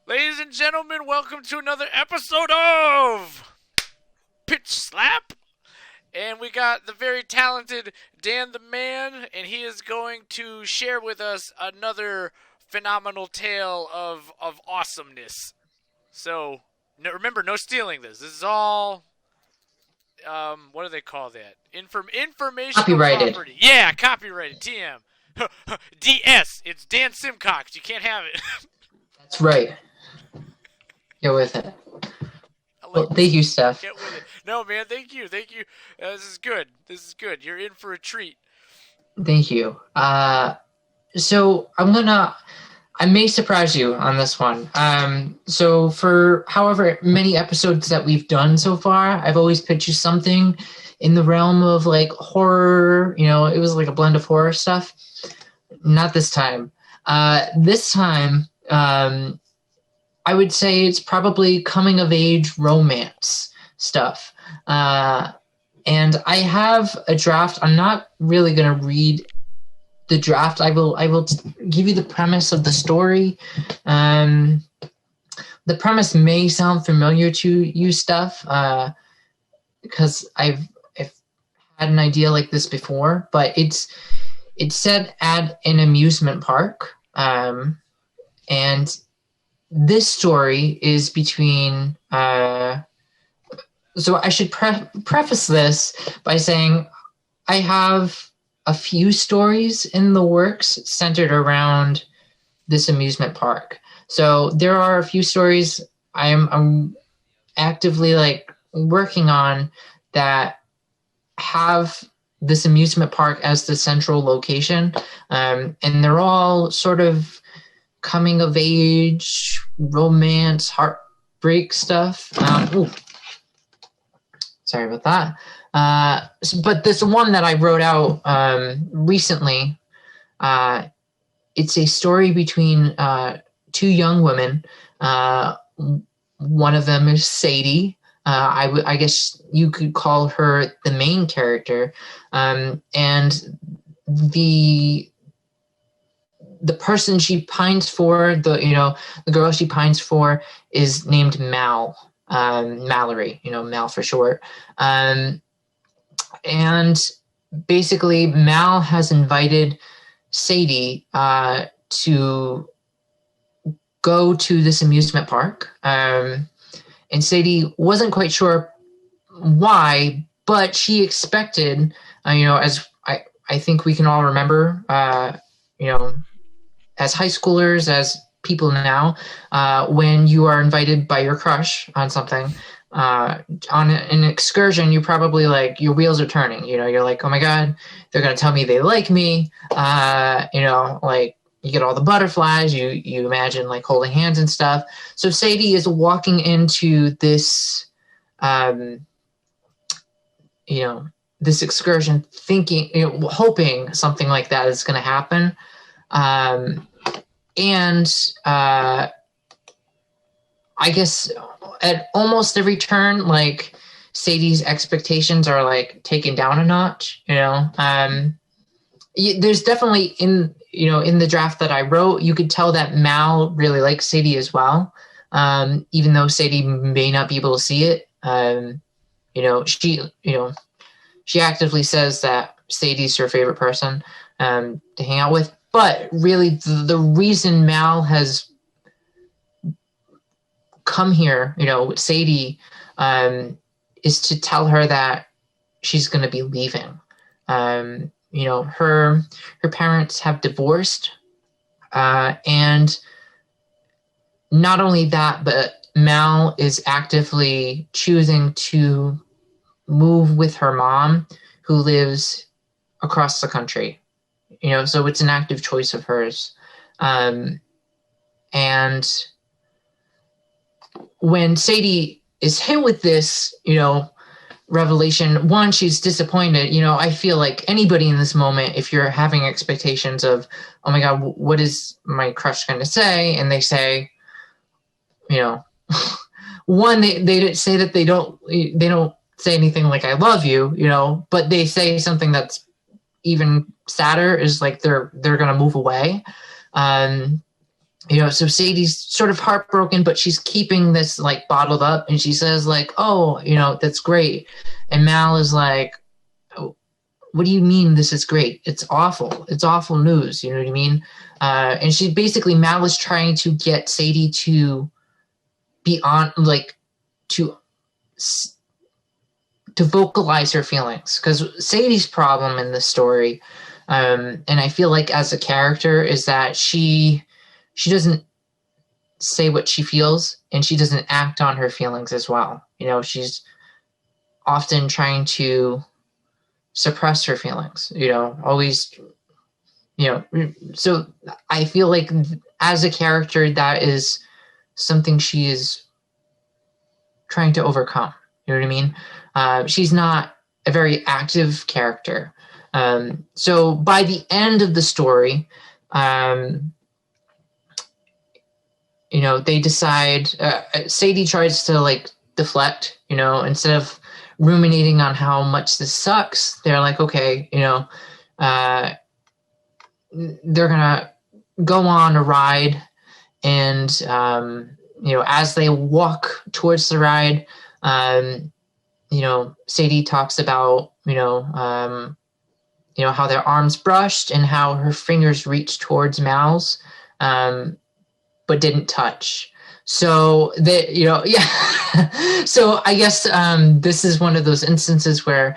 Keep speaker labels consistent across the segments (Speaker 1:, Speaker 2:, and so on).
Speaker 1: Ladies and gentlemen, welcome to another episode of Pitch Slap. And we got the very talented Dan the Man, and he is going to share with us another phenomenal tale of awesomeness. So, remember, no stealing this. This is all, what do they call that? Informational
Speaker 2: Copyrighted.
Speaker 1: property. Yeah, copyrighted, TM. DS, it's Dan Simcox. You can't have it.
Speaker 2: That's right. Get with it. Well, thank you, Steph.
Speaker 1: Get with it. No, man, thank you. This is good. You're in for a treat.
Speaker 2: Thank you. So I may surprise you on this one. So for however many episodes that we've done so far, I've always pitched you something in the realm of like horror. It was like a blend of horror stuff. Not this time. This time, I would say it's probably coming of age romance stuff. And I have a draft. I'm not really going to read the draft. I will give you the premise of the story. The premise may sound familiar to you, Steph, because I've had an idea like this before, but it's set at an amusement park. And this story is between, so I should preface this by saying I have a few stories in the works centered around this amusement park. So there are a few stories I'm actively like working on that have this amusement park as the central location. And they're all sort of coming of age, romance, heartbreak stuff. Sorry about that. But this one that I wrote out recently, it's a story between two young women. One of them is Sadie. I guess you could call her the main character. And the person she pines for, the girl she pines for, is named Mal, Mallory, Mal for short. And basically Mal has invited Sadie to go to this amusement park. And Sadie wasn't quite sure why, but she expected, as I think we can all remember, as high schoolers, as people now, when you are invited by your crush on something, on an excursion, you probably like, your wheels are turning, you're like, oh my God, they're going to tell me they like me. Like you get all the butterflies, you imagine like holding hands and stuff. So Sadie is walking into this, this excursion thinking, hoping something like that is going to happen. And I guess at almost every turn, like Sadie's expectations are like taken down a notch, there's definitely in the draft that I wrote, you could tell that Mal really likes Sadie as well. Even though Sadie may not be able to see it, she actively says that Sadie's her favorite person, to hang out with. But really, the reason Mal has come here, with Sadie, is to tell her that she's going to be leaving. Her parents have divorced, and not only that, but Mal is actively choosing to move with her mom, who lives across the country. So it's an active choice of hers. And when Sadie is hit with this, revelation, one, she's disappointed. I feel like anybody in this moment, if you're having expectations of, oh my God, what is my crush going to say? And they say, one, they say that they don't say anything like, I love you, but they say something that's even sadder, is like they're going to move away. So Sadie's sort of heartbroken, but she's keeping this like bottled up, and she says like, "Oh, that's great," and Mal is like, "Oh, what do you mean this is great? It's awful. It's awful news." You know what I mean? And she basically Mal is trying to get Sadie to be on like to vocalize her feelings, because Sadie's problem in this story, and I feel like as a character, is that she doesn't say what she feels, and she doesn't act on her feelings as well. She's often trying to suppress her feelings, always, so I feel like as a character, that is something she is trying to overcome. You know what I mean? She's not a very active character. So by the end of the story, they decide, Sadie tries to like deflect, instead of ruminating on how much this sucks, they're like, okay, they're gonna go on a ride, and as they walk towards the ride, Sadie talks about how their arms brushed and how her fingers reached towards Mal's, but didn't touch. So yeah. So I guess this is one of those instances where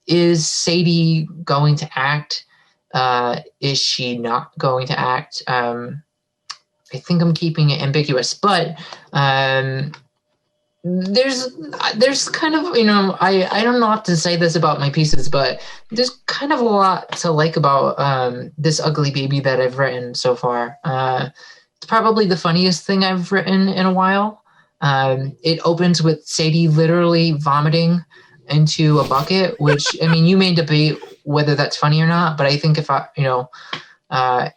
Speaker 2: is Sadie going to act? Is she not going to act? I think I'm keeping it ambiguous, but there's kind of, I don't often say this about my pieces, but there's kind of a lot to like about this ugly baby that I've written so far. It's probably the funniest thing I've written in a while. It opens with Sadie literally vomiting into a bucket, which, I mean, you may debate whether that's funny or not, but I think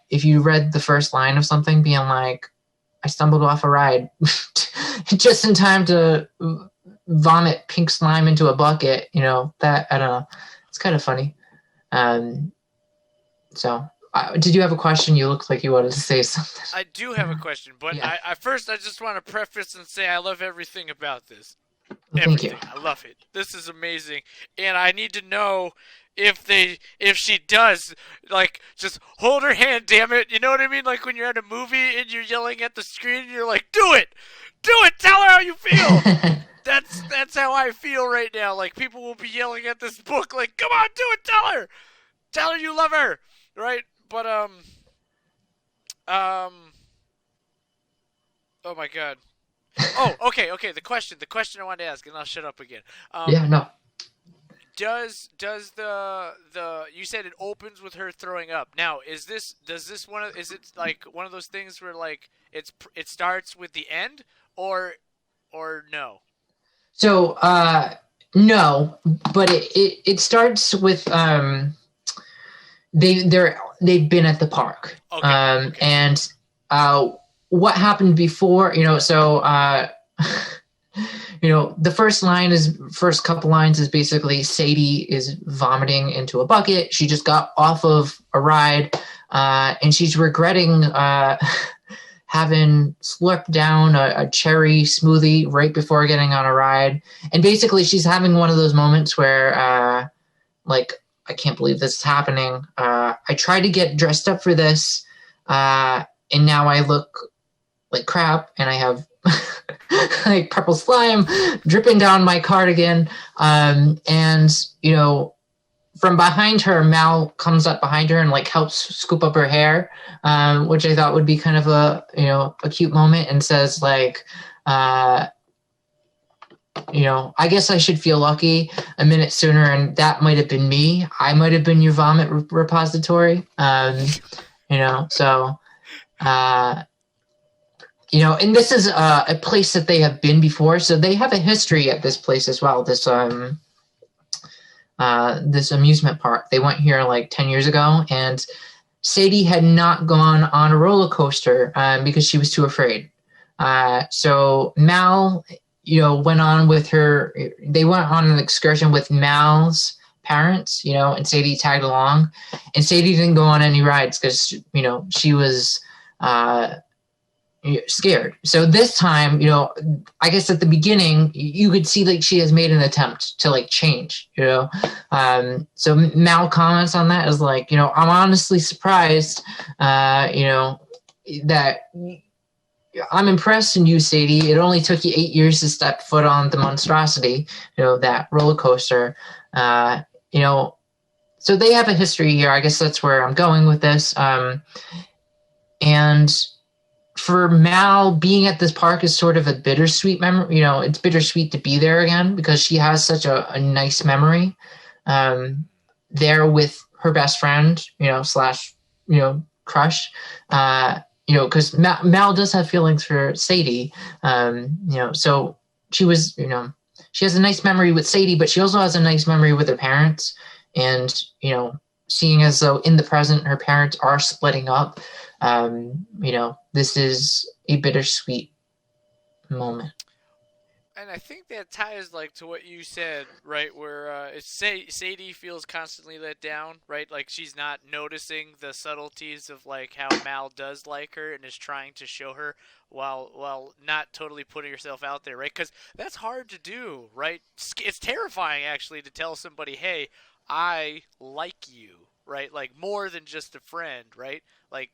Speaker 2: if you read the first line of something being like, I stumbled off a ride just in time to vomit pink slime into a bucket, that, I don't know, it's kind of funny. So did you have a question? You looked like you wanted to say something.
Speaker 1: I do have a question, but
Speaker 2: Yeah.
Speaker 1: I first just want to preface and say I love everything about this.
Speaker 2: Thank you.
Speaker 1: I love it. This is amazing, and I need to know if she does, like, just hold her hand, damn it. You know what I mean? Like when you're at a movie and you're yelling at the screen and you're like, do it, tell her how you feel. That's how I feel right now. Like, people will be yelling at this book, like, come on, do it, tell her you love her, right? But oh my god. Oh, okay. The question I wanted to ask, and I'll shut up again.
Speaker 2: Yeah, no.
Speaker 1: Does the you said it opens with her throwing up. Now, is it like one of those things where like it starts with the end, or no?
Speaker 2: So no, but it starts with they've been at the park.
Speaker 1: Okay.
Speaker 2: And what happened before, so the first couple lines is basically Sadie is vomiting into a bucket. She just got off of a ride, and she's regretting having slurped down a cherry smoothie right before getting on a ride. And basically she's having one of those moments where, like, I can't believe this is happening. I tried to get dressed up for this, and now I look like crap, and I have like purple slime dripping down my cardigan. And from behind her, Mal comes up behind her and like helps scoop up her hair, which I thought would be kind of a cute moment, and says like, I guess I should feel lucky a minute sooner, and that might have been me. I might have been your vomit repository. And this is a place that they have been before, so they have a history at this place as well. This amusement park. They went here like 10 years ago, and Sadie had not gone on a roller coaster because she was too afraid. So Mal, went on with her. They went on an excursion with Mal's parents, and Sadie tagged along. And Sadie didn't go on any rides because, she was scared. So this time, I guess at the beginning, you could see like she has made an attempt to like change, So Mal comments on that as like, I'm honestly surprised, that I'm impressed in you, Sadie. It only took you 8 years to step foot on the monstrosity, that roller coaster. So they have a history here. I guess that's where I'm going with this. And for Mal, being at this park is sort of a bittersweet memory. It's bittersweet to be there again because she has such a nice memory there with her best friend, slash, crush. Because Mal does have feelings for Sadie. So she was, she has a nice memory with Sadie, but she also has a nice memory with her parents. And, seeing as though in the present her parents are splitting up, this is a bittersweet moment.
Speaker 1: And I think that ties like to what you said, right? Where Sadie feels constantly let down, right? Like she's not noticing the subtleties of like how Mal does like her and is trying to show her while not totally putting herself out there, right? Because that's hard to do, right? It's terrifying actually to tell somebody, "Hey, I like you," right? Like more than just a friend, right? Like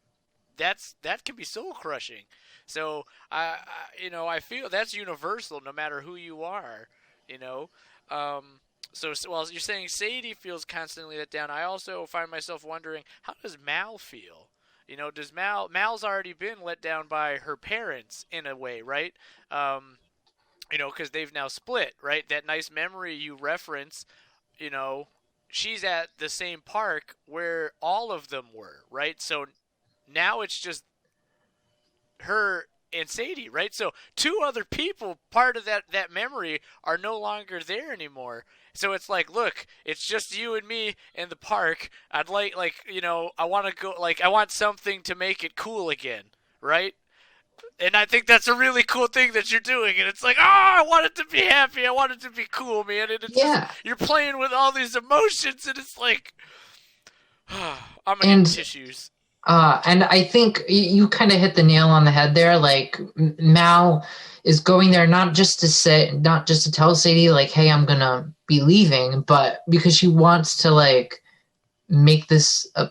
Speaker 1: that can be soul crushing. So I feel that's universal, no matter who you are. So while you're saying Sadie feels constantly let down, I also find myself wondering, how does Mal feel? Does Mal's already been let down by her parents in a way, right? Because they've now split, right? That nice memory you reference, she's at the same park where all of them were, right? So now it's just her and Sadie, right? So two other people, part of that memory, are no longer there anymore. So it's like, look, it's just you and me in the park. I'd like I want to go, I want something to make it cool again, right? And I think that's a really cool thing that you're doing. And it's like, I want it to be happy. I want it to be cool, man. And it's just, you're playing with all these emotions, and it's like, I'm going to get tissues.
Speaker 2: And I think you kind of hit the nail on the head there. Like Mal is going there not just to tell Sadie like, hey, I'm gonna be leaving, but because she wants to like make this a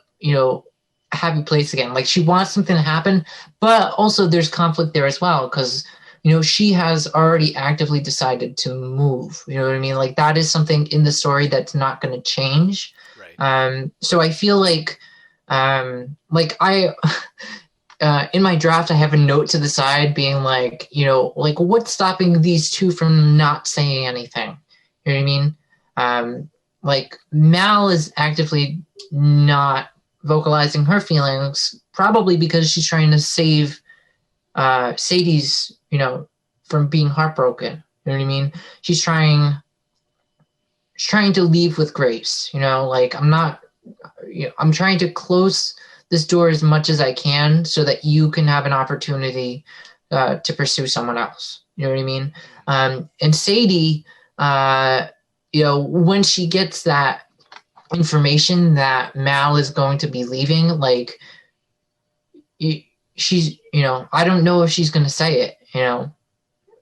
Speaker 2: happy place again. Like she wants something to happen, but also there's conflict there as well because she has already actively decided to move. You know what I mean? Like that is something in the story that's not going to change.
Speaker 1: Right.
Speaker 2: So I feel like. I in my draft I have a note to the side being like, what's stopping these two from not saying anything? You know what I mean? Mal is actively not vocalizing her feelings, probably because she's trying to save Sadie's, from being heartbroken. You know what I mean? She's trying to leave with grace, I'm trying to close this door as much as I can so that you can have an opportunity to pursue someone else. You know what I mean? And Sadie, when she gets that information that Mal is going to be leaving, like she's, I don't know if she's going to say it,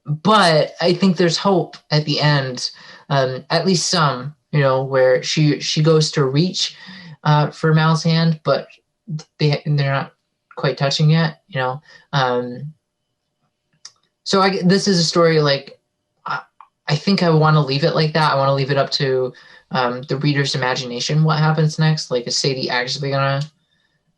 Speaker 2: but I think there's hope at the end, at least some, where she goes to reach for Mal's hand, but they're not quite touching yet, So this is a story like I think I want to leave it like that. I want to leave it up to the reader's imagination. What happens next? Like, is Sadie actually gonna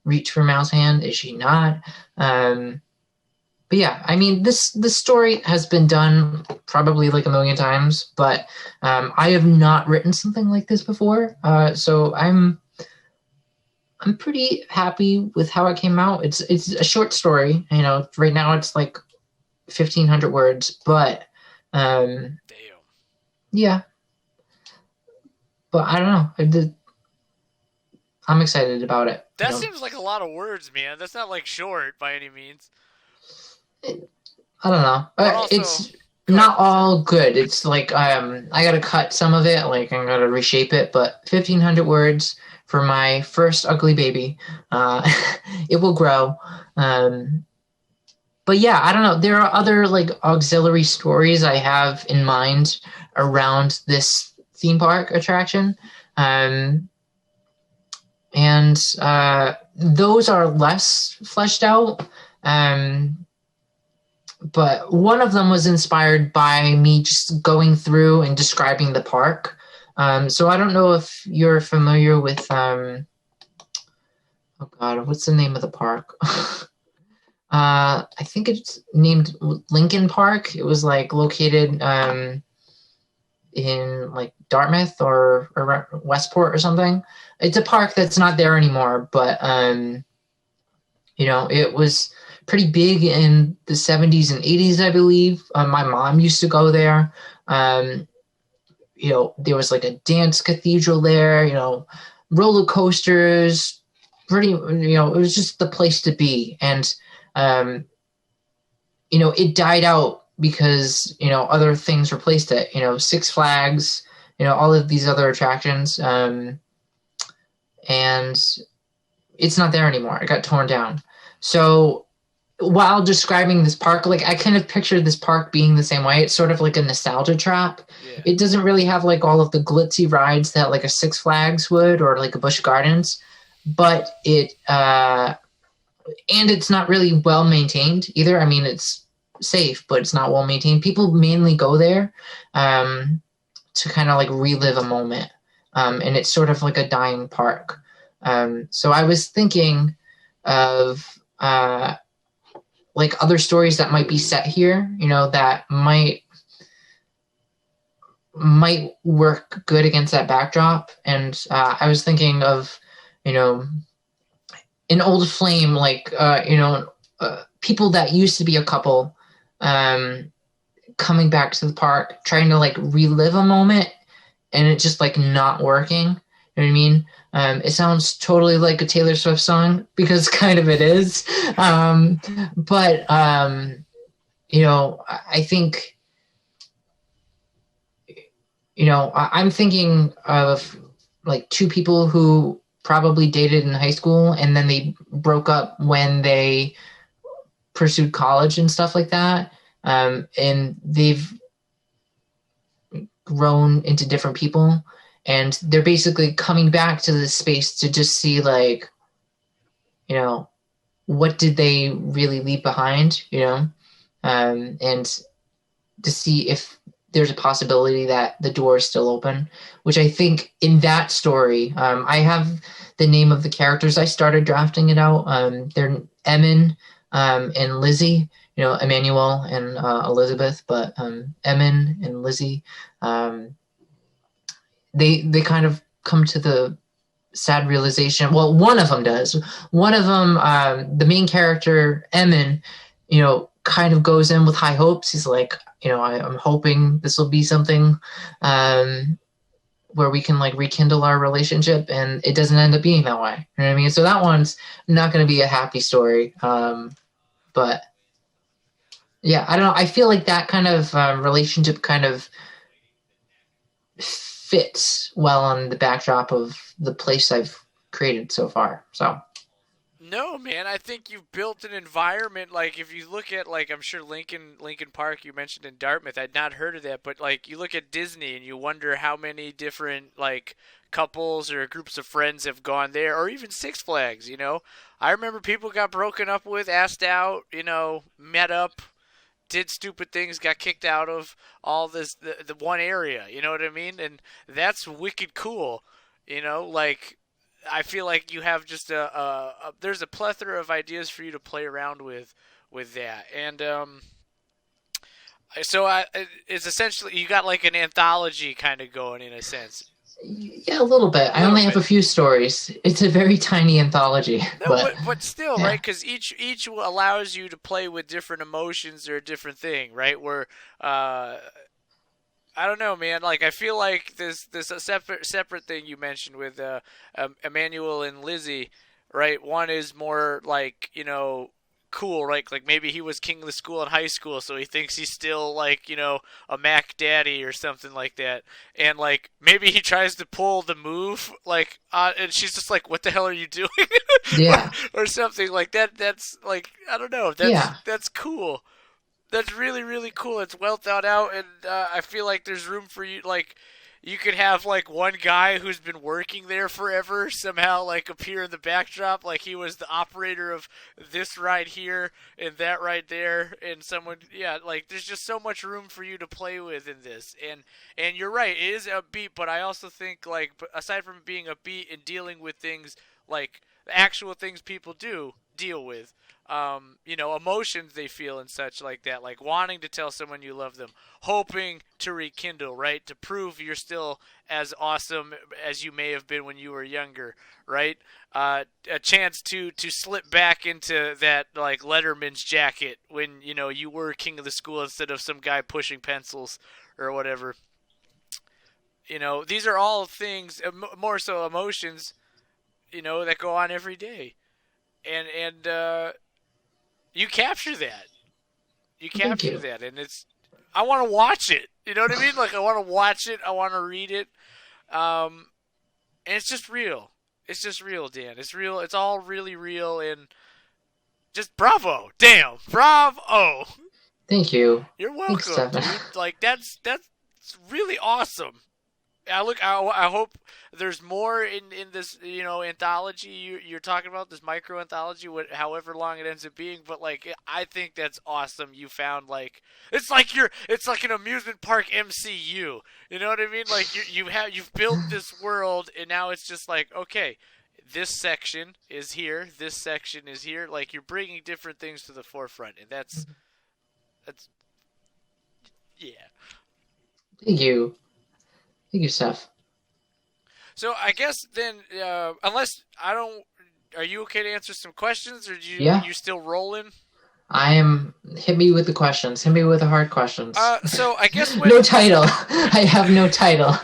Speaker 2: reach for Mal's hand? Is she not? But yeah, I mean, this story has been done probably like a million times, but I have not written something like this before. So I'm pretty happy with how it came out. It's a short story, right now it's like 1,500 words, but
Speaker 1: Damn.
Speaker 2: Yeah. But I don't know. I'm excited about it.
Speaker 1: That seems like a lot of words, man. That's not like short by any means.
Speaker 2: I don't know. It's not all good. It's like I got to cut some of it. Like I'm going to reshape it. But 1,500 words for my first ugly baby. Uh, it will grow. Um, but yeah, I don't know. There are other like auxiliary stories I have in mind around this theme park attraction. Um, and those are less fleshed out. Um, but one of them was inspired by me just going through and describing the park. So I don't know if you're familiar with, oh God, what's the name of the park? I think it's named Lincoln Park. It was like located in like Dartmouth or Westport or something. It's a park that's not there anymore, but it was pretty big in the 70s and 80s, I believe. My mom used to go there. There was like a dance cathedral there, roller coasters, it was just the place to be. And, it died out because, other things replaced it, Six Flags, all of these other attractions. And it's not there anymore. It got torn down. So while describing this park, like I kind of pictured this park being the same way. It's sort of like a nostalgia trap.
Speaker 1: Yeah.
Speaker 2: It doesn't really have like all of the glitzy rides that like a Six Flags would or like a Busch Gardens, but and it's not really well maintained either. I mean, it's safe, but it's not well maintained. People mainly go there to kind of like relive a moment, and it's sort of like a dying park. So I was thinking of like other stories that might be set here, that might work good against that backdrop. And I was thinking of, an old flame, like, people that used to be a couple coming back to the park, trying to like relive a moment and it just like not working. You know what I mean? It sounds totally like a Taylor Swift song because kind of it is. But I think, I'm thinking of like two people who probably dated in high school and then they broke up when they pursued college and stuff like that. And they've grown into different people. And they're basically coming back to this space to just see, like, what did they really leave behind, and to see if there's a possibility that the door is still open, which I think in that story, I have the name of the characters. I started drafting it out. They're Eamonn and Lizzie, Emmanuel and Elizabeth, but Eamonn and Lizzie, they kind of come to the sad realization. Well, one of them does. One of them, the main character, Eamonn, kind of goes in with high hopes. He's like, I'm hoping this will be something where we can like rekindle our relationship, and it doesn't end up being that way. You know what I mean? So that one's not going to be a happy story. But yeah, I don't know. I feel like that kind of relationship kind of fits well on the backdrop of the place I've created so far. So
Speaker 1: No, man, I think you've built an environment. Like, if you look at, like, I'm sure Lincoln Park you mentioned in Dartmouth, I'd not heard of that, but like, you look at Disney and you wonder how many different like couples or groups of friends have gone there, or even Six Flags. I remember people got broken up with, asked out, met up, did stupid things, got kicked out of all this the one area. You know what I mean? And that's wicked cool. Like, I feel like you have just there's a plethora of ideas for you to play around with that. And so it's essentially you got like an anthology kind of going in a sense.
Speaker 2: Yeah, a little bit. I only have a few stories. It's a very tiny anthology.
Speaker 1: No, but still, yeah. Right? Because each allows you to play with different emotions or a different thing, right? Where I don't know, man. Like, I feel like this a separate thing you mentioned with Emmanuel and Lizzie, right? One is more like cool, right? Like maybe he was king of the school in high school, so he thinks he's still like, a Mac Daddy or something like that. And like maybe he tries to pull the move, like, and she's just like, "What the hell are you doing?"
Speaker 2: Yeah.
Speaker 1: or something like that. That's like, I don't know. That's cool. That's really, really cool. It's well thought out, and I feel like there's room for you. Like, you could have like one guy who's been working there forever somehow like appear in the backdrop, like he was the operator of this right here and that right there, and someone, yeah, like there's just so much room for you to play with in this, and you're right, it is upbeat, but I also think like aside from being upbeat and dealing with things like actual things people do deal with, emotions they feel and such like that, like wanting to tell someone you love them, hoping to rekindle, right? To prove you're still as awesome as you may have been when you were younger, right? A chance to slip back into that like Letterman's jacket when, you were king of the school instead of some guy pushing pencils or whatever. These are all things, more so emotions, that go on every day. And you capture that. You capture that, and I want to watch it. You know what I mean? Like, I want to watch it. I want to read it. And it's just real. It's just real, Dan. It's real. It's all really real, and just bravo. Damn. Bravo.
Speaker 2: Thank you.
Speaker 1: You're welcome, dude. Like, that's really awesome. I hope there's more in this, anthology you're talking about, this micro anthology, however long it ends up being. But like, I think that's awesome. You found like it's like an amusement park MCU. You know what I mean? Like you've built this world, and now it's just like, okay, this section is here, this section is here. Like you're bringing different things to the forefront, and that's yeah.
Speaker 2: Thank you. Thank you, Steph.
Speaker 1: So I guess then, unless I don't, are you okay to answer some questions, or you still rolling?
Speaker 2: I am. Hit me with the questions. Hit me with the hard questions.
Speaker 1: So I guess
Speaker 2: no title. I have no title.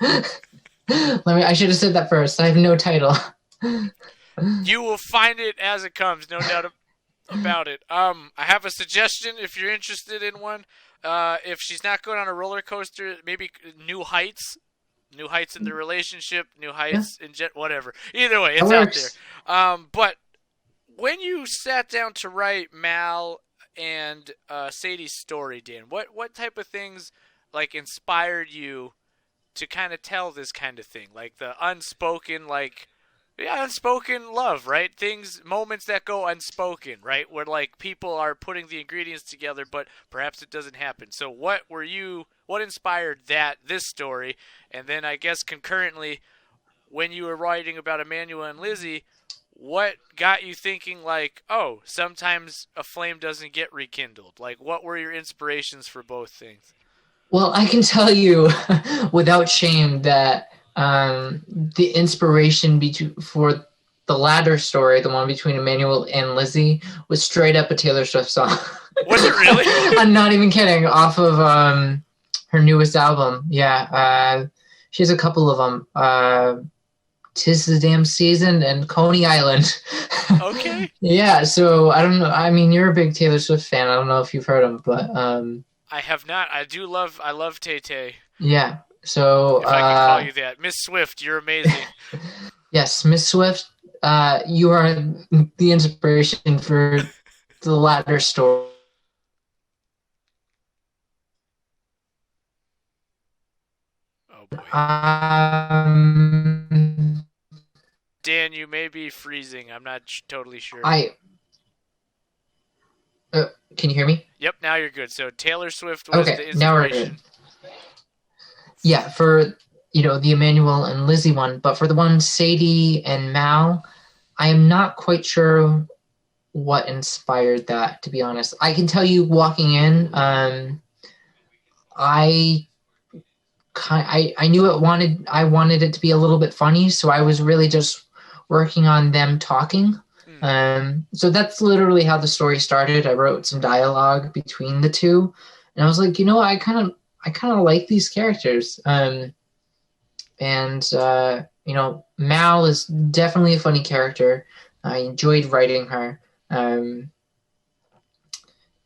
Speaker 2: I should have said that first. I have no title.
Speaker 1: You will find it as it comes, no doubt about it. I have a suggestion if you're interested in one. If she's not going on a roller coaster, maybe new heights in the relationship, new heights in whatever. Either way, it's out there. But when you sat down to write Mal and Sadie's story, Dan, what type of things like inspired you to kind of tell this kind of thing, like the unspoken, unspoken love, right? Moments that go unspoken, right? Where like people are putting the ingredients together, but perhaps it doesn't happen. So what inspired this story? And then I guess concurrently, when you were writing about Emmanuel and Lizzie, what got you thinking like, oh, sometimes a flame doesn't get rekindled? Like, what were your inspirations for both things?
Speaker 2: Well, I can tell you without shame that the inspiration for the latter story, the one between Emmanuel and Lizzie, was straight up a Taylor Swift song.
Speaker 1: Was it really?
Speaker 2: I'm not even kidding. Off of her newest album. Yeah. She has a couple of them. 'Tis the Damn Season and Coney Island.
Speaker 1: Okay.
Speaker 2: Yeah, so I don't know. I mean, you're a big Taylor Swift fan. I don't know if you've heard him, but
Speaker 1: I have not. I love Tay-Tay.
Speaker 2: Yeah. So
Speaker 1: if I can call you that, Miss Swift, you're amazing.
Speaker 2: Yes, Miss Swift, you are the inspiration for the latter story.
Speaker 1: Oh boy. Dan, you may be freezing. I'm not totally sure.
Speaker 2: Can you hear me?
Speaker 1: Yep, now you're good. So Taylor Swift was the inspiration.
Speaker 2: Now we're good. Yeah, for the Emmanuel and Lizzie one, but for the one Sadie and Mal, I am not quite sure what inspired that, to be honest. I can tell you walking in, I knew I wanted it to be a little bit funny, so I was really just working on them talking. So that's literally how the story started. I wrote some dialogue between the two, and I was like, I kind of like these characters. Mal is definitely a funny character. I enjoyed writing her.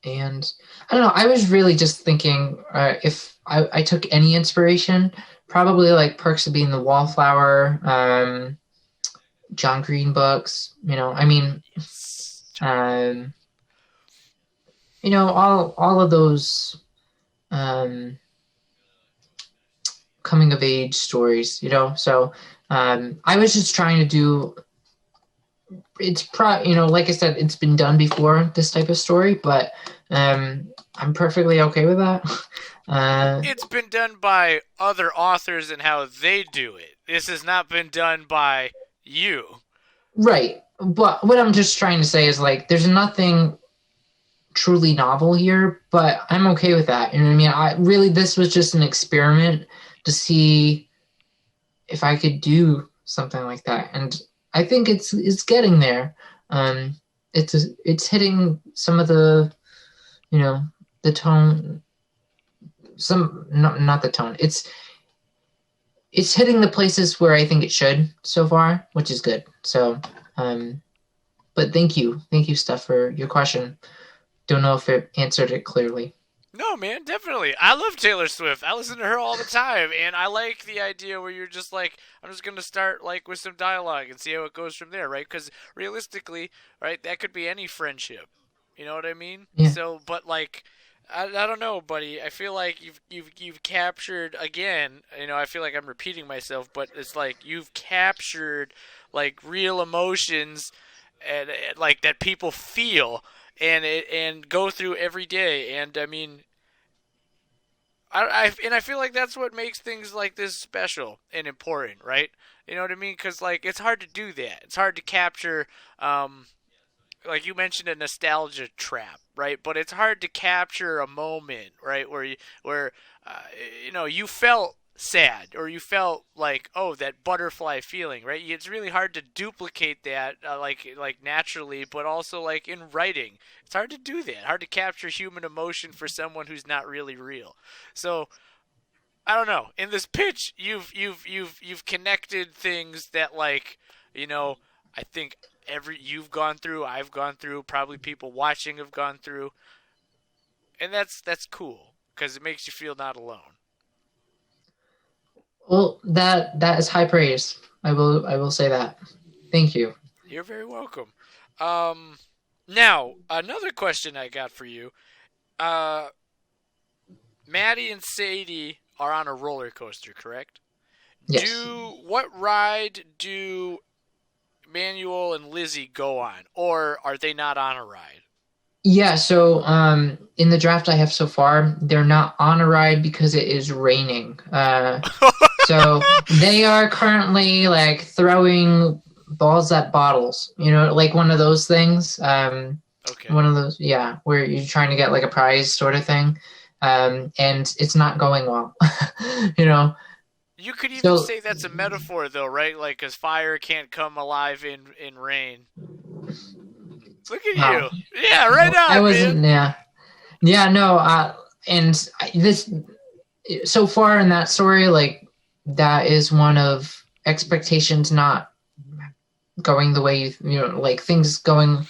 Speaker 2: And I don't know. I was really just thinking if I took any inspiration, probably like Perks of Being the Wallflower, John Green books. I mean,
Speaker 1: Yes.
Speaker 2: um, all of those um, coming of age stories. So I was just trying to do. Like I said, it's been done before, this type of story, but I'm perfectly okay with that.
Speaker 1: It's been done by other authors and how they do it. This has not been done by you.
Speaker 2: Right. But what I'm just trying to say is like there's nothing truly novel here, but I'm okay with that. You know what I mean? This was just an experiment to see if I could do something like that. And I think it's getting there. It's hitting some of the tone, some not the tone. It's hitting the places where I think it should so far, which is good. So, but thank you, Steph, for your question. Don't know if it answered it clearly.
Speaker 1: No, man, definitely. I love Taylor Swift. I listen to her all the time, and I like the idea where you're just like, I'm just gonna start like with some dialogue and see how it goes from there, right? Because realistically, right, that could be any friendship. You know what I mean?
Speaker 2: Yeah.
Speaker 1: So, but like, I don't know, buddy. I feel like you've captured again. I feel like I'm repeating myself, but it's like you've captured like real emotions and like that people feel and go through every day. And I mean, I feel like that's what makes things like this special and important, right? You know what I mean? Because like it's hard to do that. It's hard to capture, like you mentioned, a nostalgia trap, right? But it's hard to capture a moment, right, where uh, you felt sad or you felt like, oh, that butterfly feeling, right? It's really hard to duplicate that like naturally, but also like in writing, it's hard to do that. Hard to capture human emotion for someone who's not really real. So I don't know. In this pitch, you've connected things that like I think you've gone through, I've gone through, probably people watching have gone through, and that's cool because it makes you feel not alone.
Speaker 2: Well, that is high praise. I will say that. Thank you.
Speaker 1: You're very welcome. Um, Now another question I got for you. Uh, Maddie and Sadie are on a roller coaster, correct?
Speaker 2: Yes.
Speaker 1: What ride do Manuel and Lizzie go on, or are they not on a ride?
Speaker 2: Yeah, so in the draft I have so far, they're not on a ride because it is raining. So they are currently like throwing balls at bottles, like one of those things.
Speaker 1: Okay.
Speaker 2: One of those, yeah, where you're trying to get like a prize sort of thing. And it's not going well, you know.
Speaker 1: You could even
Speaker 2: So
Speaker 1: say that's a metaphor, though, right? Like, because fire can't come alive in rain. Look at
Speaker 2: wow,
Speaker 1: you. Yeah, right
Speaker 2: I
Speaker 1: on, man.
Speaker 2: wasn't, yeah, yeah, no, this so far in that story, like that is one of expectations not going the way like things going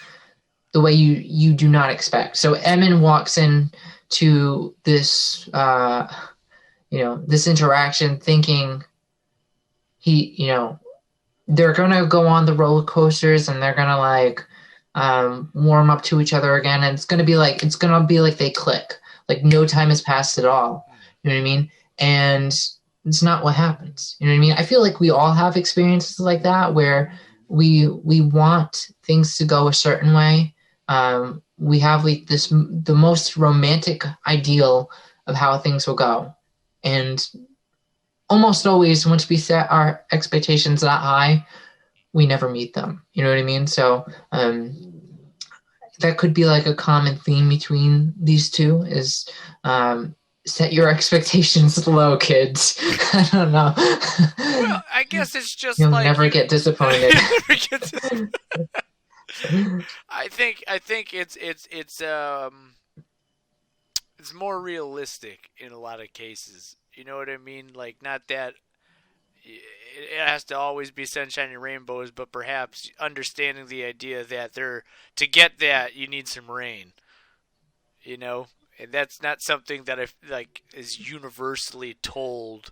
Speaker 2: the way you do not expect. So Eamon walks in to this this interaction thinking he they're gonna go on the roller coasters and they're gonna like warm up to each other again, and it's gonna be like they click, like no time has passed at all. You know what I mean? And it's not what happens. You know what I mean? I feel like we all have experiences like that where we want things to go a certain way. We have like the most romantic ideal of how things will go, and almost always once we set our expectations that high, we never meet them. You know what I mean? So that could be like a common theme between these two is set your expectations low, kids. I don't know.
Speaker 1: Well, I guess it's just
Speaker 2: You'll
Speaker 1: like
Speaker 2: never get disappointed.
Speaker 1: I think it's more realistic in a lot of cases. You know what I mean? Like, not that it has to always be sunshine and rainbows, but perhaps understanding the idea that to get that you need some rain. you know, and that's not something that I like is universally told,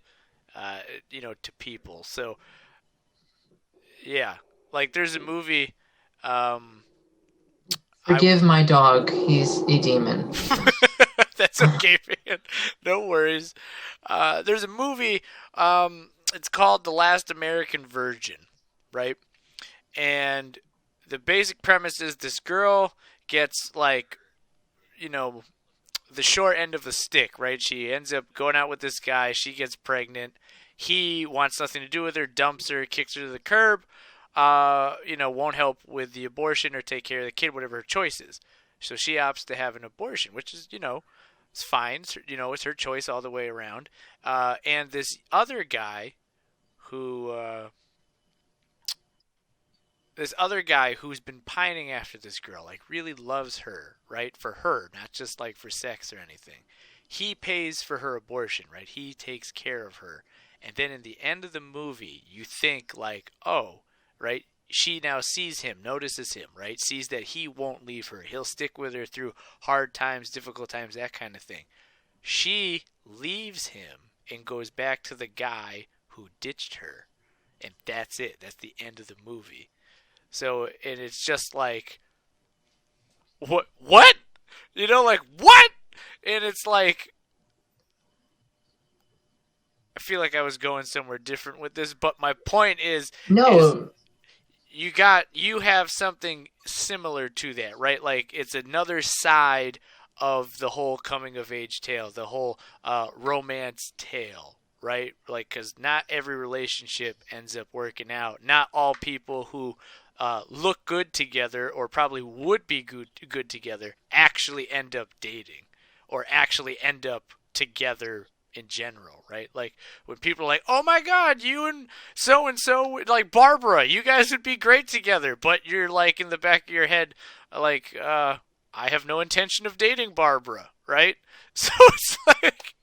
Speaker 1: uh, to people. So yeah, like there's a movie. Um, I
Speaker 2: Forgive my dog. He's a demon.
Speaker 1: That's okay, man. No worries. There's a movie. It's called The Last American Virgin, right? And the basic premise is this girl gets like, you know, the short end of the stick, right? She ends up going out with this guy. She gets pregnant. He wants nothing to do with her, dumps her, kicks her to the curb. Won't help with the abortion or take care of the kid, whatever her choice is. So she opts to have an abortion, which is, it's fine. It's her choice all the way around. And who, uh, this other guy who's been pining after this girl, like really loves her, right? For her, not just like for sex or anything. He pays for her abortion, right? He takes care of her. And then in the end of the movie, you think like, oh, right? She now sees him, notices him, right? Sees that he won't leave her. He'll stick with her through hard times, difficult times, that kind of thing. She leaves him and goes back to the guy who ditched her. And that's it. That's the end of the movie. So, and it's just like, what? What? Like, what? And it's like, I feel like I was going somewhere different with this, but my point is
Speaker 2: No.
Speaker 1: you have something similar to that, right? Like, it's another side of the whole coming of age tale, the whole romance tale, right? Like, because not every relationship ends up working out. Not all people who look good together or probably would be good together actually end up dating or actually end up together in general, right? Like when people are like, "Oh my God, you and so, like Barbara, you guys would be great together," but you're like in the back of your head, like, I have no intention of dating Barbara, right? So it's like,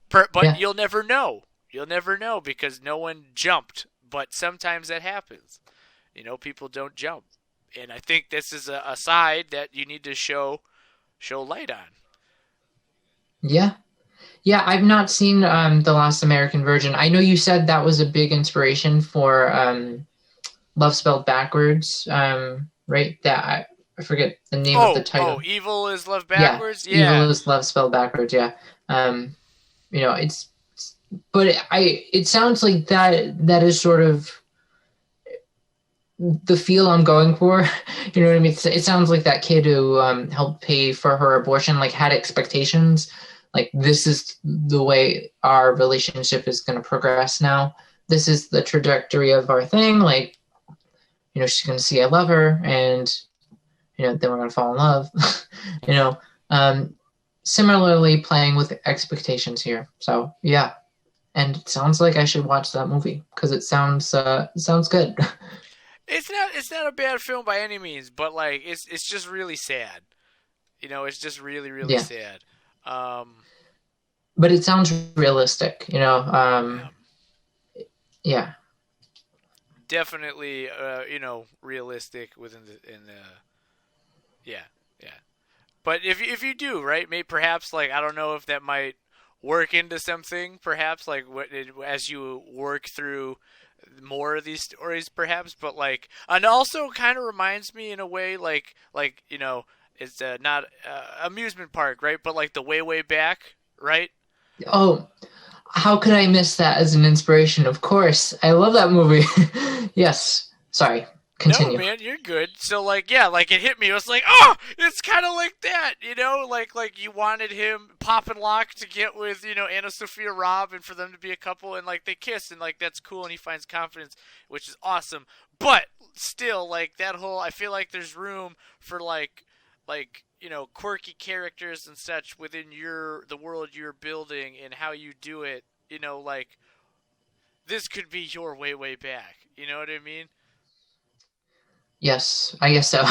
Speaker 1: but
Speaker 2: Yeah.
Speaker 1: you'll never know. You'll never know because no one jumped. But sometimes that happens. People don't jump, and I think this is a side that you need to show light on.
Speaker 2: Yeah. Yeah, I've not seen The Last American Virgin. I know you said that was a big inspiration for Love Spelled Backwards, right? I forget the name of the title.
Speaker 1: Oh, Evil is Love
Speaker 2: Yeah,
Speaker 1: Backwards? Yeah.
Speaker 2: Evil is Love Spelled Backwards, yeah. But it sounds like that is sort of the feel I'm going for. You know what I mean? It sounds like that kid who helped pay for her abortion, like had expectations. Like, this is the way our relationship is going to progress now. This is the trajectory of our thing. Like, she's going to see I love her, and, then we're going to fall in love. Similarly playing with expectations here. So, yeah. And it sounds like I should watch that movie because it sounds good.
Speaker 1: It's not a bad film by any means, but like it's just really sad. It's just really really
Speaker 2: Yeah.
Speaker 1: sad.
Speaker 2: But it sounds realistic, yeah.
Speaker 1: Definitely realistic yeah. But if you do, right, maybe perhaps like I don't know if that might work into something, perhaps like as you work through more of these stories, perhaps. But like, and also kind of reminds me in a way like it's not amusement park, right? But like the way back, right?
Speaker 2: Oh, how could I miss that as an inspiration? Of course, I love that movie. Yes. Sorry. Continue.
Speaker 1: No, man, you're good. So, like, yeah, like it hit me. It was like, oh, it's kind of like that, like you wanted him, Pop and Lock, to get with, Anna Sophia Robb and for them to be a couple, and like they kiss, and like that's cool, and he finds confidence, which is awesome. But still, like that whole, I feel like there's room for like quirky characters and such within the world you're building and how you do it. Like this could be your way back. You know what I mean?
Speaker 2: Yes, I guess so.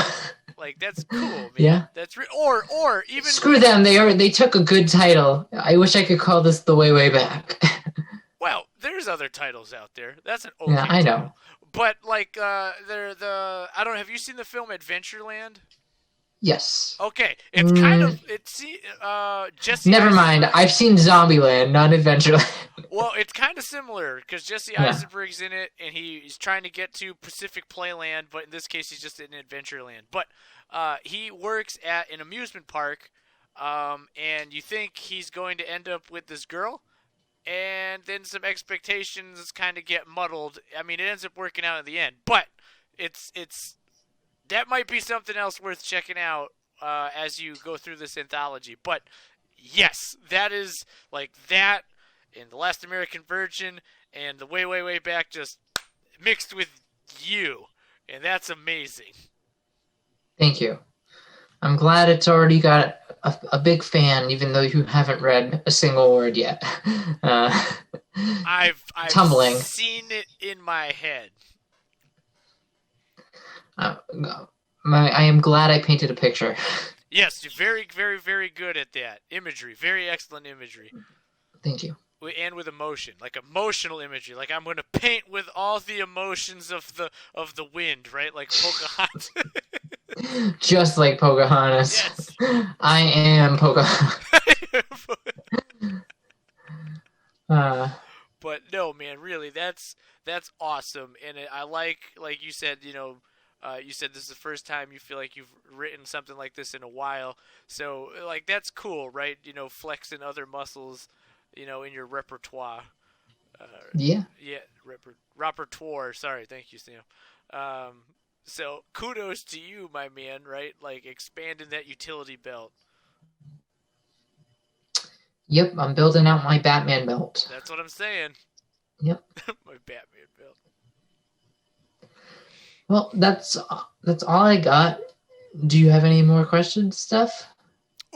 Speaker 1: Like that's cool, man.
Speaker 2: Yeah.
Speaker 1: That's or even
Speaker 2: Screw them. They took a good title. I wish I could call this The Way Back.
Speaker 1: Well, there's other titles out there. That's an okay
Speaker 2: Yeah, I know.
Speaker 1: title. But like they're I don't know, have you seen the film Adventureland?
Speaker 2: Yes.
Speaker 1: Okay, it's kind of Jesse
Speaker 2: Never
Speaker 1: Eisenberg.
Speaker 2: mind. I've seen Zombieland, not Adventureland.
Speaker 1: Well, it's kind of similar because Jesse
Speaker 2: Yeah.
Speaker 1: Eisenberg's in it, and he's trying to get to Pacific Playland, but in this case, he's just in Adventureland. But he works at an amusement park, and you think he's going to end up with this girl, and then some expectations kind of get muddled. I mean, it ends up working out in the end, but it's that might be something else worth checking out as you go through this anthology. But yes, that is like that. And The Last American Virgin and The Way, Way, Way Back just mixed with you. And that's amazing.
Speaker 2: Thank you. I'm glad it's already got a big fan, even though you haven't read a single word yet.
Speaker 1: I've
Speaker 2: tumbling.
Speaker 1: seen it in my head.
Speaker 2: I am glad I painted a picture.
Speaker 1: Yes, you're very, very, very good at that. Imagery. Very excellent imagery.
Speaker 2: Thank you.
Speaker 1: And with emotion, like emotional imagery, like I'm going to paint with all the emotions of the wind, right? Like Pocahontas.
Speaker 2: Just like Pocahontas.
Speaker 1: Yes.
Speaker 2: I am Pocahontas.
Speaker 1: But no, man, really, that's awesome, and I like you said, you said this is the first time you feel like you've written something like this in a while, so like that's cool, right? Flexing other muscles. In your repertoire.
Speaker 2: Yeah.
Speaker 1: Yeah, repertoire. Sorry, thank you, Sam. So kudos to you, my man. Right, like expanding that utility belt.
Speaker 2: Yep, I'm building out my Batman belt.
Speaker 1: That's what I'm saying.
Speaker 2: Yep.
Speaker 1: My Batman belt.
Speaker 2: Well, that's all I got. Do you have any more questions, Steph?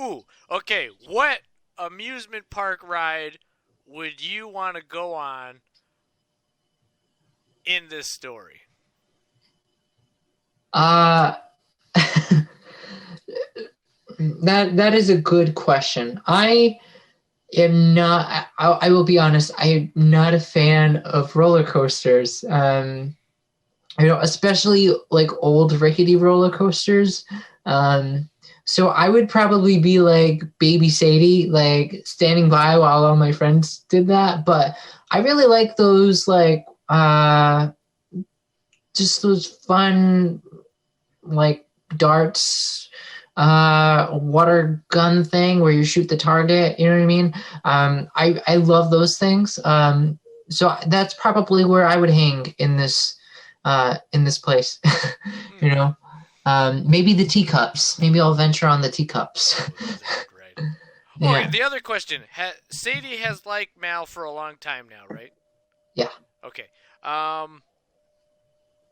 Speaker 1: Ooh, okay. What amusement park ride would you want to go on in this story?
Speaker 2: That is a good question. I am not. I will be honest. I'm not a fan of roller coasters. Especially like old rickety roller coasters. So I would probably be like baby Sadie, like standing by while all my friends did that. But I really like those like just those fun like darts, water gun thing where you shoot the target. You know what I mean? I love those things. So that's probably where I would hang in this place. Maybe the teacups. Maybe I'll venture on the teacups.
Speaker 1: Right. Yeah. Okay, the other question. Sadie has liked Mal for a long time now, right?
Speaker 2: Yeah.
Speaker 1: Okay.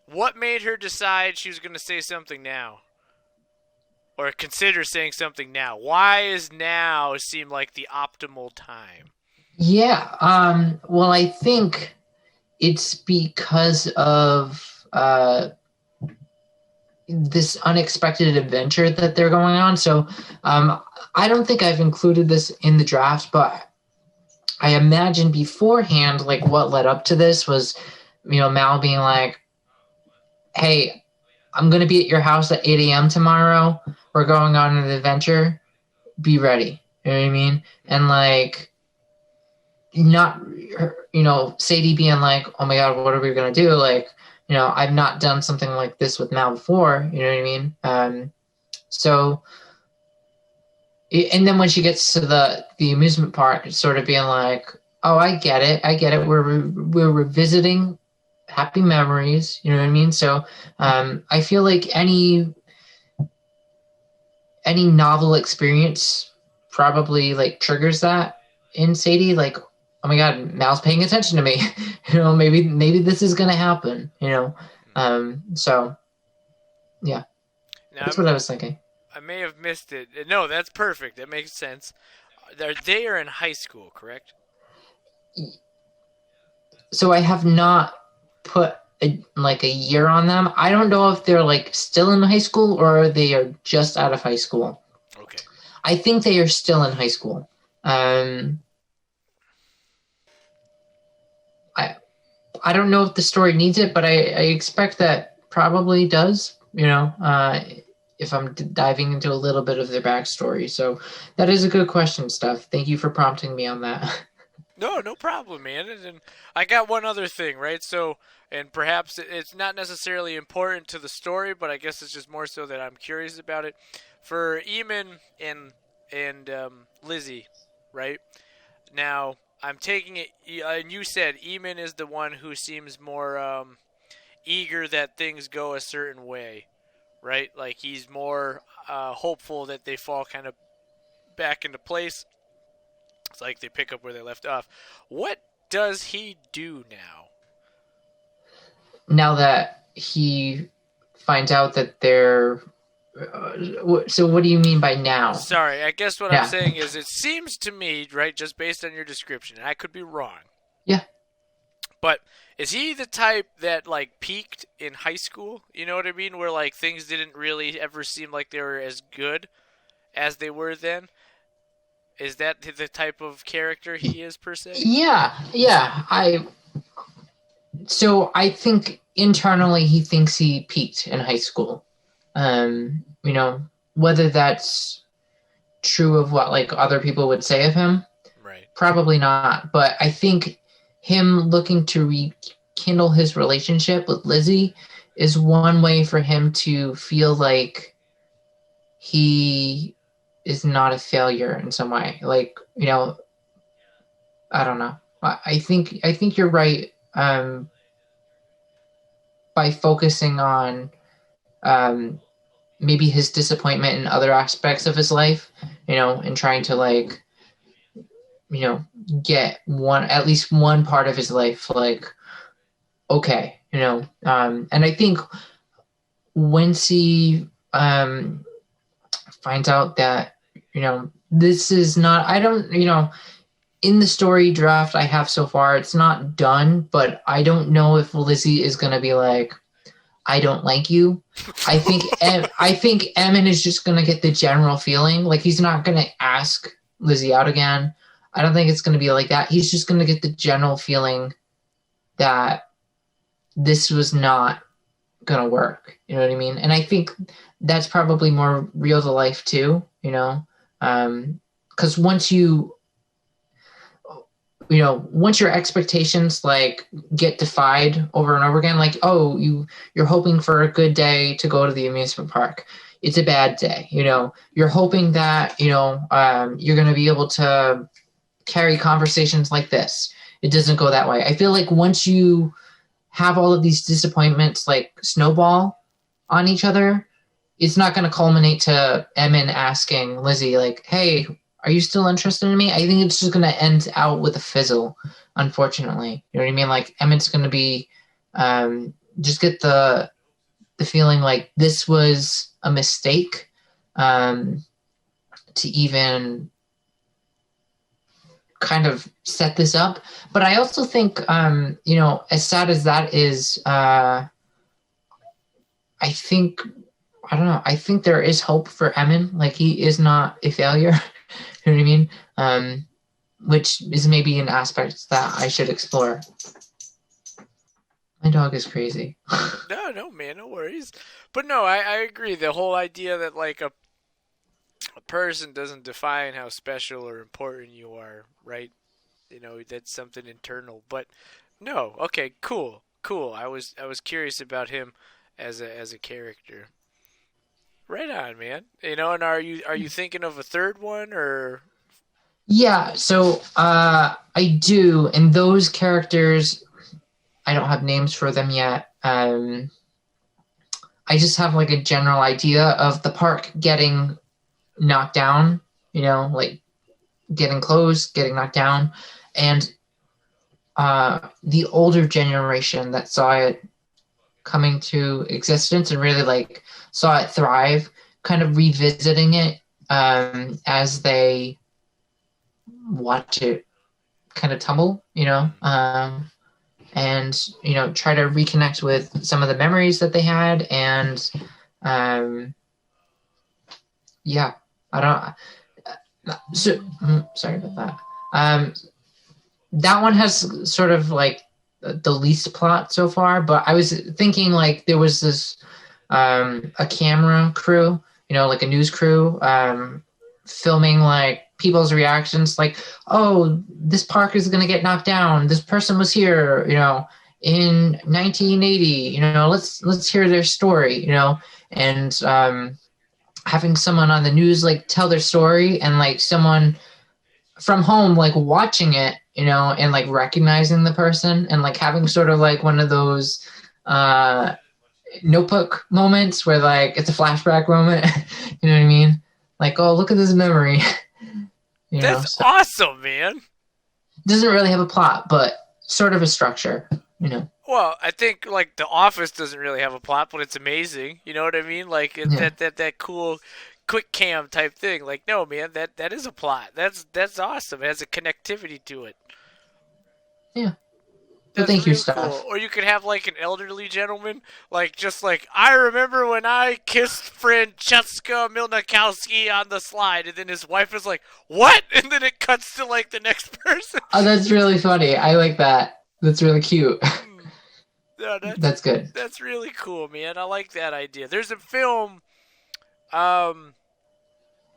Speaker 1: What made her decide she was going to say something now? Or consider saying something now? Why is now seem like the optimal time?
Speaker 2: Yeah. Well, I think it's because of this unexpected adventure that they're going on. So I don't think I've included this in the draft, but I imagine beforehand, like what led up to this was, Mal being like, hey, I'm going to be at your house at 8 a.m. tomorrow. We're going on an adventure. Be ready. You know what I mean? And like, not, Sadie being like, oh my God, what are we going to do? Like, I've not done something like this with Mal before. You know what I mean? And then when she gets to the amusement park, it's sort of being like, oh, I get it. We're revisiting happy memories. You know what I mean? So I feel like any novel experience probably like triggers that in Sadie. Like, oh my God, Mal's paying attention to me. Maybe this is gonna happen. So yeah, that's what I was thinking.
Speaker 1: I may have missed it. No, that's perfect. That makes sense. They are in high school, correct?
Speaker 2: So I have not put a year on them. I don't know if they're like still in high school or they are just out of high school.
Speaker 1: Okay.
Speaker 2: I think they are still in high school. I don't know if the story needs it, but I expect that probably does. if I'm diving into a little bit of their backstory. So that is a good question, Steph. Thank you for prompting me on that.
Speaker 1: No, no problem, man. And I got one other thing, right? So, and perhaps it's not necessarily important to the story, but I guess it's just more so that I'm curious about it. For Eamon and Lizzie, right? Now, I'm taking it, and you said Eamon is the one who seems more eager that things go a certain way, right? Like he's more hopeful that they fall kind of back into place. It's like they pick up where they left off. What does he do now?
Speaker 2: Now that he finds out that they're so what do you mean by now?
Speaker 1: Sorry, I guess what I'm saying is it seems to me, right, just based on your description, and I could be wrong.
Speaker 2: Yeah.
Speaker 1: But is he the type that, like, peaked in high school? You know what I mean? Where, like, things didn't really ever seem like they were as good as they were then? Is that the type of character he is, per se?
Speaker 2: Yeah. So I think internally he thinks he peaked in high school. You know, whether that's true of what like other people would say of him,
Speaker 1: right?
Speaker 2: Probably not. But I think him looking to rekindle his relationship with Lizzie is one way for him to feel like he is not a failure in some way. Like, you know, I don't know. I think you're right. By focusing on maybe his disappointment in other aspects of his life, you know, and trying to like, you know, get at least one part of his life like okay, you know. And I think once he finds out that, you know, this is not, I don't, you know, in the story draft I have so far, it's not done, but I don't know if Lizzie is going to be like, I don't like you. I think Eamonn is just going to get the general feeling. Like, he's not going to ask Lizzie out again. I don't think it's going to be like that. He's just going to get the general feeling that this was not going to work. You know what I mean? And I think that's probably more real to life too, you know? Because once once your expectations like get defied over and over again, like, oh, you're hoping for a good day to go to the amusement park. It's a bad day. You know, you're hoping that, you know, you're going to be able to carry conversations like this. It doesn't go that way. I feel like once you have all of these disappointments like snowball on each other, it's not going to culminate to Eamonn asking Lizzie like, hey, are you still interested in me? I think it's just going to end out with a fizzle, unfortunately. You know what I mean? Like, Emmons going to be just get the feeling like this was a mistake to even kind of set this up. But I also think, you know, as sad as that is, I think there is hope for Eamonn. Like, he is not a failure. You know what I mean? Which is maybe an aspect that I should explore. My dog is crazy.
Speaker 1: No, man, no worries. But no, I agree. The whole idea that like a person doesn't define how special or important you are, right? You know, that's something internal. But no, okay, cool. I was curious about him as a character. Right on, man. You know, and are you thinking of a third one or?
Speaker 2: Yeah, so I do, and those characters, I don't have names for them yet. I just have like a general idea of the park getting knocked down, you know, like getting closed, getting knocked down, and the older generation that saw it coming to existence and really like saw it thrive, kind of revisiting it as they watch it kind of tumble, you know, and, you know, try to reconnect with some of the memories that they had. And yeah, sorry about that. That one has sort of like the least plot so far, but I was thinking like there was this a camera crew, like a news crew, filming like people's reactions, like, oh, this park is going to get knocked down. This person was here, in 1980. Let's hear their story, and having someone on the news like tell their story, and like someone from home like watching it, and like recognizing the person, and like having sort of like one of those notebook moments where like it's a flashback moment. You know what I mean? Like, oh, look at this memory.
Speaker 1: That's
Speaker 2: So
Speaker 1: awesome, man.
Speaker 2: it doesn't really have a plot, but sort of a structure.
Speaker 1: Well, I think like The Office doesn't really have a plot, but it's amazing. You know what I mean? Like
Speaker 2: Yeah.
Speaker 1: that cool quick cam type thing. Like, no, man, that is a plot. That's awesome. It has a connectivity to it.
Speaker 2: Yeah. Well,
Speaker 1: That's
Speaker 2: thank you,
Speaker 1: real cool.
Speaker 2: Steph.
Speaker 1: Or you could have like an elderly gentleman, like just like I remember when I kissed Francesca Milnikowski on the slide, and then his wife is like, "What?" And then it cuts to like the next person.
Speaker 2: Oh, that's really funny. I like that. That's really cute.
Speaker 1: No,
Speaker 2: That's good.
Speaker 1: that's really cool, man. I like that idea. Um,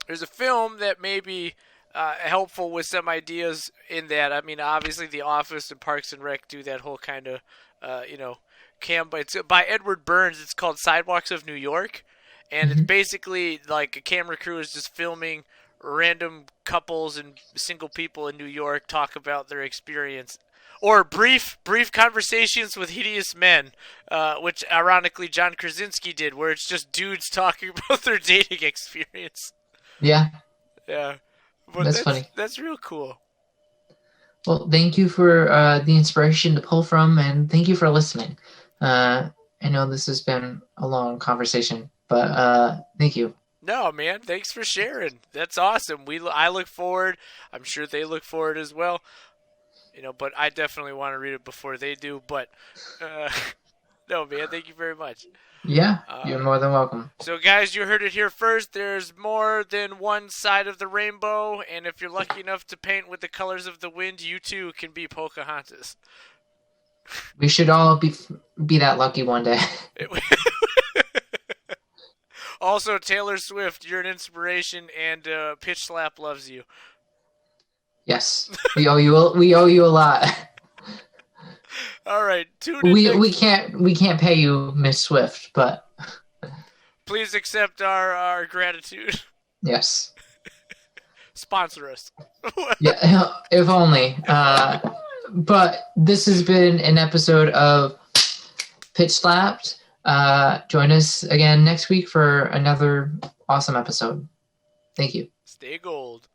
Speaker 1: there's a film that may be helpful with some ideas in that. I mean, obviously, The Office and Parks and Rec do that whole kind of, you know, cam. But it's by Edward Burns. It's called Sidewalks of New York, and it's
Speaker 2: Hmm.
Speaker 1: basically like a camera crew is just filming random couples and single people in New York talk about their experience. Or brief conversations with hideous men, which ironically John Krasinski did, where it's just dudes talking about their dating experience.
Speaker 2: Yeah,
Speaker 1: Yeah, but
Speaker 2: that's funny.
Speaker 1: that's real cool.
Speaker 2: Well, thank you for the inspiration to pull from, and thank you for listening. I know this has been a long conversation, but thank you.
Speaker 1: No, man, thanks for sharing. That's awesome. I look forward. I'm sure they look forward as well. But I definitely want to read it before they do. But uh, no, man, thank you very much.
Speaker 2: Yeah, you're
Speaker 1: Uh,
Speaker 2: more than welcome.
Speaker 1: so, guys, you heard it here first. There's more than one side of the rainbow, and if you're lucky enough to paint with the colors of the wind, you too can be Pocahontas.
Speaker 2: We should all be that lucky one day.
Speaker 1: Also, Taylor Swift, you're an inspiration, and Pitch Slap loves you.
Speaker 2: Yes, we owe you a lot.
Speaker 1: All right, tune in.
Speaker 2: We can't pay you, Miss Swift, but
Speaker 1: Please accept our gratitude.
Speaker 2: yes,
Speaker 1: Sponsor us.
Speaker 2: yeah, if only. But this has been an episode of Pitch Slapped. Join us again next week for another awesome episode. Thank you.
Speaker 1: Stay gold.